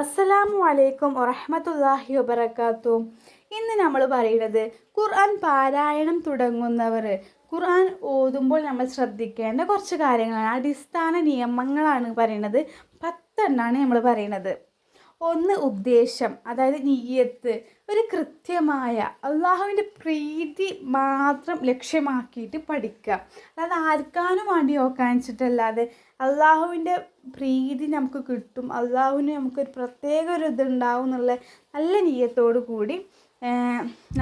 അസ്സലാമു അലൈക്കും വറഹ്മത്തുള്ളാഹി വബറകാത്തു. ഇന്ന് നമ്മൾ പറയുന്നത് ഖുർആൻ പാരായണം തുടങ്ങുന്നവർ ഖുർആൻ ഓതുമ്പോൾ നമ്മൾ ശ്രദ്ധിക്കേണ്ട കുറച്ച് കാര്യങ്ങളാണ്, അടിസ്ഥാന നിയമങ്ങളാണ് പറയുന്നത്. 10 എണ്ണമാണ് നമ്മൾ പറയുന്നത്. ഒന്ന്, ഉദ്ദേശം, അതായത് നിയ്യത്ത്. ഒരു കൃത്യമായ അള്ളാഹുവിൻ്റെ പ്രീതി മാത്രം ലക്ഷ്യമാക്കിയിട്ട് പഠിക്കുക. അതായത് ആർക്കാനും വേണ്ടി ഓക്കാനിച്ചിട്ടല്ലാതെ അള്ളാഹുവിൻ്റെ പ്രീതി നമുക്ക് കിട്ടും, അള്ളാഹുവിന് നമുക്കൊരു പ്രത്യേക ഒരു ഇതുണ്ടാവും എന്നുള്ള നല്ല നിയ്യത്തോടു കൂടി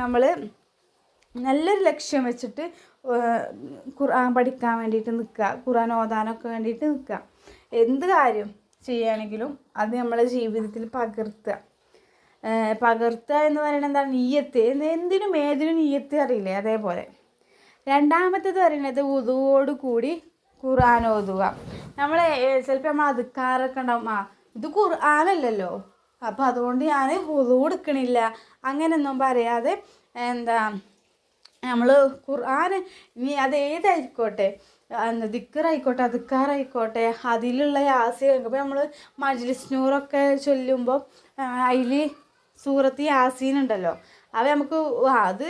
നമ്മൾ നല്ലൊരു ലക്ഷ്യം വെച്ചിട്ട് ഖുർആൻ പഠിക്കാൻ വേണ്ടിയിട്ട് നിൽക്കുക, ഖുർആൻ ഓതാനൊക്കെ വേണ്ടിയിട്ട് നിൽക്കുക. എന്ത് കാര്യം ചെയ്യുകയാണെങ്കിലും അത് നമ്മളെ ജീവിതത്തിൽ പകർത്തുക എന്ന് പറയുന്നത് എന്താണ്? നിയ്യത്ത്. എന്തിനും ഏതിനും നിയ്യത്ത് അറിയില്ലേ, അതേപോലെ. രണ്ടാമത്തേത് പറയുന്നത് വുദൂവോട് കൂടി ഖുർആൻ ഓതുക. നമ്മൾ ചിലപ്പോൾ നമ്മൾ അദ്കാറൊക്കെ ഉണ്ടാവും, ഇത് ഖുർആനല്ലല്ലോ, അപ്പോൾ അതുകൊണ്ട് ഞാൻ വുദൂ എടുക്കണില്ല അങ്ങനെയൊന്നും പറയാതെ നമ്മൾ ഖുർആൻ ഇനി അത് ഏതായിക്കോട്ടെ, ദിക്റായിക്കോട്ടെ അദ്കാറായിക്കോട്ടെ, അതിലുള്ള യാസീൻ. ഇപ്പോൾ നമ്മൾ മജ്ലിസ് നൂറൊക്കെ ചൊല്ലുമ്പോൾ അതിൽ സൂറത്ത് യാസീൻ ഉണ്ടല്ലോ, അവ നമുക്ക് അത്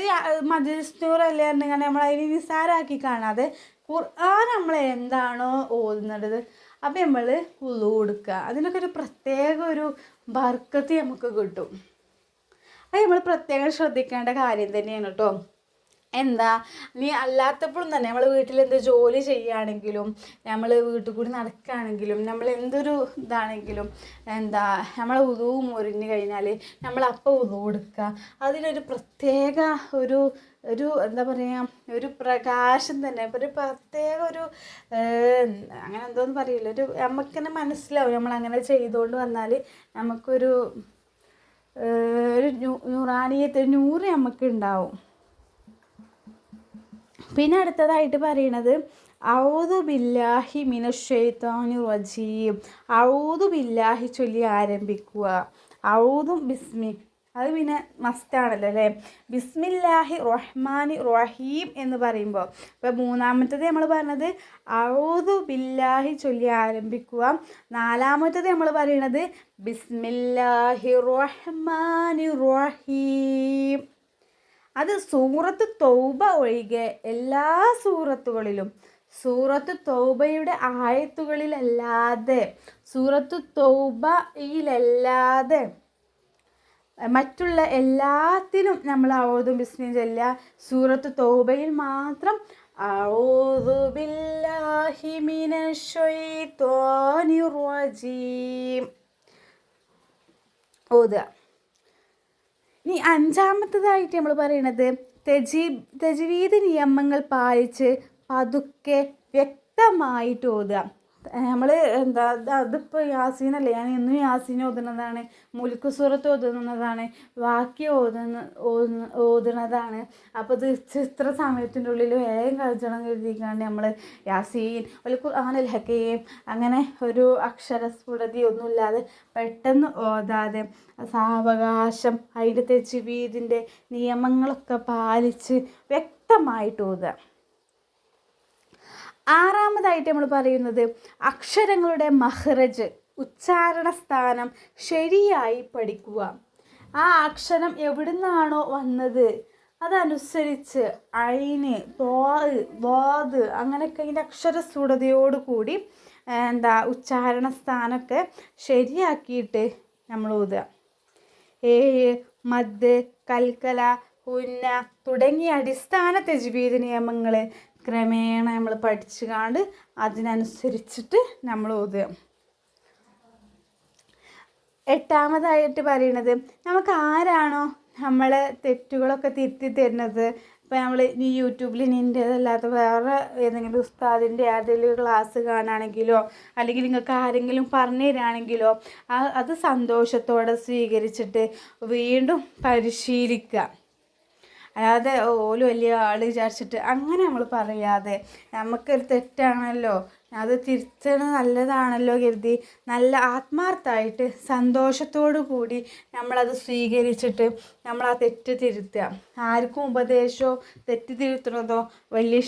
മജ്ലിസ് നൂറല്ലേ പറഞ്ഞാൽ നമ്മൾ അതിന് നിസ്സാരാക്കി കാണാതെ ഖുർആൻ നമ്മൾ എന്താണോ ഓതുന്നത് അപ്പം നമ്മൾ വുളു കൊടുക്കുക. അതിനൊക്കെ ഒരു പ്രത്യേക ഒരു ബർക്കത്ത് നമുക്ക് കിട്ടും. അത് നമ്മൾ പ്രത്യേകം ശ്രദ്ധിക്കേണ്ട കാര്യം തന്നെയാണ് കേട്ടോ. നീ അല്ലാത്തപ്പോഴും തന്നെ നമ്മൾ വീട്ടിൽ എന്ത് ജോലി ചെയ്യുകയാണെങ്കിലും, നമ്മൾ വീട്ടിൽ കൂടി നടക്കുകയാണെങ്കിലും, നമ്മൾ എന്തൊരു ഇതാണെങ്കിലും നമ്മളെ ഉദുവും മുറിഞ്ഞു കഴിഞ്ഞാൽ നമ്മൾ അപ്പോൾ ഉദു കൊടുക്കുക. അതിനൊരു പ്രത്യേക ഒരു എന്താ പറയുക, ഒരു പ്രകാശം തന്നെ, ഒരു പ്രത്യേക ഒരു അങ്ങനെ എന്തോന്ന് പറയില്ല, ഒരു നമുക്ക് തന്നെ മനസ്സിലാവും. നമ്മളങ്ങനെ ചെയ്തുകൊണ്ട് വന്നാൽ നമുക്കൊരു നൂറാനിയത്ത് നൂറ് നമുക്ക് ഉണ്ടാവും. പിന്നെ അടുത്തതായിട്ട് പറയണത് ഔദു ബില്ലാഹി മിനശ്ശൈത്വാനിർ റജീം. ഔദു ബില്ലാഹി ചൊല്ലി ആരംഭിക്കുക. ഔദും ബിസ്മി, അത് പിന്നെ മസ്റ്റാണല്ലോ അല്ലേ. ബിസ്മില്ലാഹി റഹ്മാനി റഹീം എന്ന് പറയുമ്പോൾ, ഇപ്പോൾ മൂന്നാമത്തത് നമ്മൾ പറഞ്ഞത് ഔദു ബില്ലാഹി ചൊല്ലി ആരംഭിക്കുക. നാലാമത്തത് നമ്മൾ പറയണത് ബിസ്മില്ലാഹി റഹ്മാനി റഹീം. അത് സൂറത്ത് തൗബ ഒഴികെ എല്ലാ സൂറത്തുകളിലും, സൂറത്ത് തൗബയുടെ ആയത്തുകളിലല്ലാതെ, സൂറത്ത് തൗബയിലല്ലാതെ മറ്റുള്ള എല്ലാത്തിനും നമ്മൾ ഔദു ബിസ്മി ചൊല്ലുക. സൂറത്ത് തൗബയിൽ മാത്രം അഊദു ബില്ലാഹി മിനശ്ശൈത്വാനിർ റജീം ഓതുക. ഇനി അഞ്ചാമത്തതായിട്ട് നമ്മൾ പറയണത് തജ്വീദ് നിയമങ്ങൾ പാലിച്ച് പതുക്കെ വ്യക്തമായിട്ട് ഓതുക. നമ്മൾ അതിപ്പോൾ യാസീനല്ലേ, ഞാൻ എന്നും യാസീൻ ഓതുന്നതാണ്, മുൽക്ക് സൂറത്ത് ഓതുന്നതാണ്, വാക്യം ഓതുന്നതാണ്. അപ്പോൾ ഇത് ഇത്ര സമയത്തിൻ്റെ ഉള്ളിൽ വേഗം കഴിച്ചണം കരുതിക്കാണ്ട് നമ്മൾ യാസീൻ ഒരു ഖുർആനുൽ ഹകീം അങ്ങനെ ഒരു അക്ഷരസ്ഫുടതയൊന്നുമില്ലാതെ പെട്ടെന്ന് ഓതാതെ സാവകാശം അതിൻ്റെ തജ്വീദിൻ്റെ നിയമങ്ങളൊക്കെ പാലിച്ച് വ്യക്തമായിട്ട് ഓതുക. ആറാമതായിട്ട് നമ്മൾ പറയുന്നത് അക്ഷരങ്ങളുടെ മഹ്റജ്, ഉച്ചാരണ സ്ഥാനം ശരിയായി പഠിക്കുക. ആ അക്ഷരം എവിടുന്നാണോ വന്നത് അതനുസരിച്ച് ഐന്, വാദ് അങ്ങനെയൊക്കെ അതിൻ്റെ അക്ഷരസ്ഫുടതയോടുകൂടി ഉച്ചാരണ സ്ഥാനമൊക്കെ ശരിയാക്കിയിട്ട് നമ്മൾ ഓതുക. 7 മദ്, കൽക്കല, ഹുന്ന തുടങ്ങിയ അടിസ്ഥാന തജ്വീദ് നിയമങ്ങൾ ക്രമേണ നമ്മൾ പഠിച്ചു കാണ്ട് അതിനനുസരിച്ചിട്ട് നമ്മൾ ഓതുക. എട്ടാമതായിട്ട് പറയുന്നത് നമുക്ക് ആരാണോ നമ്മളെ തെറ്റുകളൊക്കെ തിരുത്തി തരുന്നത്, ഇപ്പോൾ നമ്മൾ ഈ യൂട്യൂബിൽ നിൻ്റേതല്ലാത്ത വേറെ ഏതെങ്കിലും ഉസ്താദിൻ്റെ ഏതെങ്കിലും ക്ലാസ് കാണുകയാണെങ്കിലോ അല്ലെങ്കിൽ നിങ്ങൾക്ക് ആരെങ്കിലും പറഞ്ഞു തരികയാണെങ്കിലോ അത് സന്തോഷത്തോടെ സ്വീകരിച്ചിട്ട് വീണ്ടും പരിശീലിക്കുക. അല്ലാതെ ഓല് വലിയ ആൾ വിചാരിച്ചിട്ട് അങ്ങനെ നമ്മൾ പറയാതെ, നമുക്കൊരു തെറ്റാണല്ലോ അത് തിരുത്തണത് നല്ലതാണല്ലോ കരുതി നല്ല ആത്മാർത്ഥമായിട്ട് സന്തോഷത്തോടു കൂടി നമ്മളത് സ്വീകരിച്ചിട്ട് നമ്മൾ ആ തെറ്റ് തിരുത്തുക. ആർക്കും ഉപദേശമോ തെറ്റ് തിരുത്തുന്നതോ വലിയ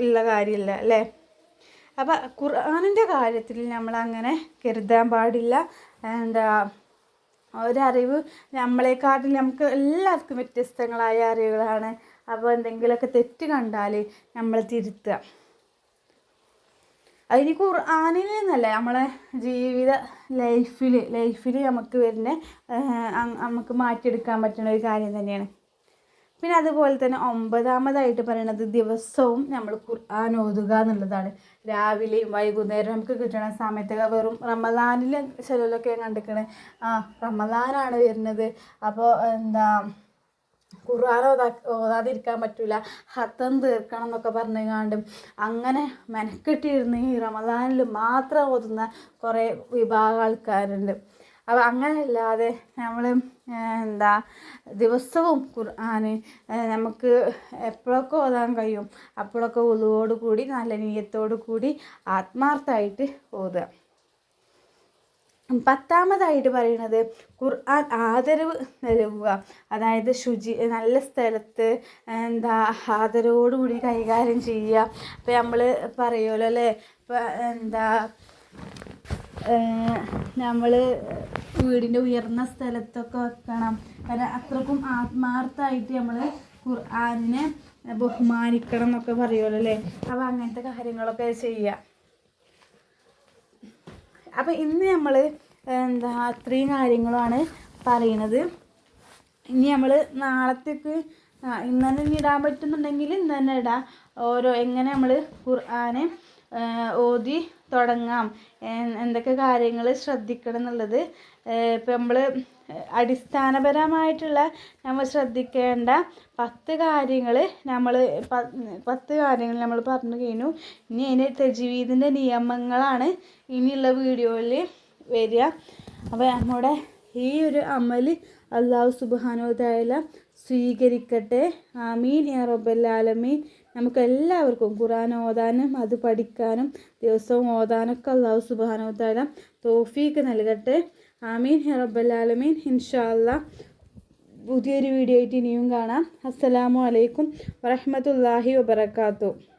ഉള്ള കാര്യമില്ല അല്ലേ. അപ്പോൾ ഖുർആനിൻ്റെ കാര്യത്തിൽ നമ്മളങ്ങനെ കരുതാൻ പാടില്ല. ഒരറിവ് നമ്മളെക്കാട്ടിൽ നമുക്ക് എല്ലാവർക്കും വ്യത്യസ്തങ്ങളായ അറിവുകളാണ്. അപ്പോൾ എന്തെങ്കിലുമൊക്കെ തെറ്റ് കണ്ടാൽ നമ്മൾ തിരുത്തുക. അതിന് ഖുർആനിൽ നിന്നല്ല, നമ്മളെ ജീവിത ലൈഫിൽ നമുക്ക് വരുന്ന നമുക്ക് മാറ്റിയെടുക്കാൻ പറ്റുന്ന ഒരു കാര്യം തന്നെയാണ്. പിന്നെ അതുപോലെ തന്നെ 9ാമതായിട്ട് പറയുന്നത് ദിവസവും നമ്മൾ ഖുർആൻ ഓതുക എന്നുള്ളതാണ്. രാവിലെയും വൈകുന്നേരം നമുക്ക് കിട്ടുന്ന സമയത്ത് വെറും റമദാനിൽ ചിലരൊക്കെ ഞാൻ കണ്ടിരിക്കണേ റമദാനാണ് വരുന്നത്, അപ്പോൾ ഖുർആൻ ഓതാതിരിക്കാൻ പറ്റില്ല, ഹത്തം തീർക്കണം എന്നൊക്കെ പറഞ്ഞുകൊണ്ട് അങ്ങനെ മെനക്കെട്ടിരുന്ന് ഈ റമദാനിൽ മാത്രം ഓതുന്ന കുറേ വിഭാഗം ആൾക്കാരുണ്ട്. അപ്പോൾ അങ്ങനെയല്ലാതെ നമ്മൾ ദിവസവും ഖുർആൻ നമുക്ക് എപ്പോഴൊക്കെ ഓതാൻ കഴിയും അപ്പോഴൊക്കെ ഉളുവോട് കൂടി നല്ല നിയ്യത്തോടു കൂടി ആത്മാർത്ഥമായിട്ട് ഓതുക. 10ാമതായിട്ട് പറയുന്നത് ഖുർആൻ ആദരവ് നൽകുക. അതായത് നല്ല സ്ഥലത്ത് ആദരവോടുകൂടി കൈകാര്യം ചെയ്യുക. അപ്പോൾ നമ്മൾ പറയുമല്ലോ അല്ലേ, ഇപ്പോൾ നമ്മൾ വീടിൻ്റെ ഉയർന്ന സ്ഥലത്തൊക്കെ വെക്കണം. കാരണം അത്രക്കും ആത്മാർത്ഥമായിട്ട് നമ്മൾ ഖുർആനിനെ ബഹുമാനിക്കണം എന്നൊക്കെ പറയുമല്ലോ അല്ലേ. അപ്പോൾ അങ്ങനത്തെ കാര്യങ്ങളൊക്കെ ചെയ്യുക. അപ്പോൾ ഇന്ന് നമ്മൾ അത്രയും കാര്യങ്ങളാണ് പറയുന്നത്. ഇനി നമ്മൾ നാളത്തേക്ക് ഇന്ന് തന്നെ ഇടാൻ പറ്റുന്നുണ്ടെങ്കിൽ ഇന്ന് തന്നെ ഇടാം. എങ്ങനെ നമ്മൾ ഖുർആനെ ഓതി തുടങ്ങാം, എന്തൊക്കെ കാര്യങ്ങൾ ശ്രദ്ധിക്കണം എന്നുള്ളത് ഇപ്പം നമ്മൾ അടിസ്ഥാനപരമായിട്ടുള്ള നമ്മൾ ശ്രദ്ധിക്കേണ്ട 10 കാര്യങ്ങൾ നമ്മൾ പറഞ്ഞു കഴിഞ്ഞു. ഇനി അതിന് തജ്വീദിൻ്റെ നിയമങ്ങളാണ് ഇനിയുള്ള വീഡിയോയിൽ വരിക. അപ്പോൾ നമ്മുടെ ഈ ഒരു അമൽ അല്ലാഹു സുബ്ഹാനഹു വ തആല സ്വീകരിക്കട്ടെ. ആമീൻ യാ റബ്ബൽ ആലമീൻ. നമുക്കെല്ലാവർക്കും ഖുർആൻ ഓതാനും അത് പഠിക്കാനും ദിവസവും ഓതാനൊക്കെ അല്ലാഹു സുബ്ഹാനഹു വ തആല തൗഫീഖ് നൽകട്ടെ. ആമീൻ യാ റബ്ബൽ ആലമീൻ. ഇൻഷാ അല്ലാഹ് പുതിയൊരു വീഡിയോ ആയിട്ട് ഇനിയും കാണാം. അസ്സലാമു അലൈക്കും വറഹ്മത്തുള്ളാഹി വബറകാതുഹു.